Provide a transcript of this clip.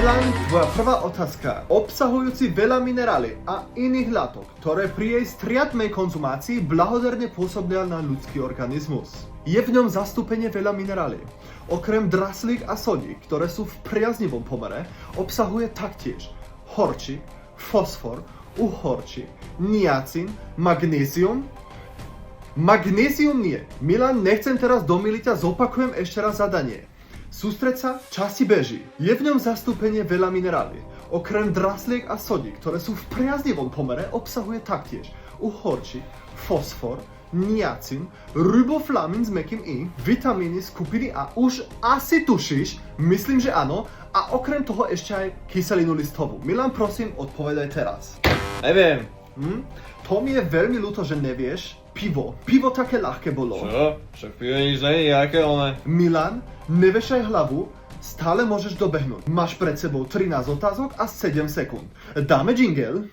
Milan, tvoja prvá otázka. Obsahujúci veľa minerály a iných látok, ktoré pri jej striadmej konzumácii blahodárne pôsobia na ľudský organizmus. Je v ňom zastúpenie veľa minerály. Okrem draslík a sodík, ktoré sú v priaznivom pomere, obsahuje taktiež horčík, fosfor, uhorčík, niacin, magnézium. Magnézium nie. Milan, nechcem teraz domýliť a zopakujem ešte raz zadanie. Sústreď sa, čas ti beží. Je v ňom zastúpenie veľa minerály. Okrem draslík a sodík, ktoré sú v priaznivom pomere, obsahuje taktiež uhorčík, fosfor, niacin, riboflamin s mäkkým i, vitamíny skupiny A, už asi tušíš, myslím, že áno, a okrem toho ešte aj kyselinu listovú. Milan, prosím, odpovedaj teraz. Neviem. To mi je veľmi ľúto, že nevieš. Pivo také ľahké bolo. Čo? Však pivo nič není, aké one. Milan, nevešaj hlavu, stále môžeš dobehnúť. Máš pred sebou 13 otázok a 7 sekúnd. Dáme jingle?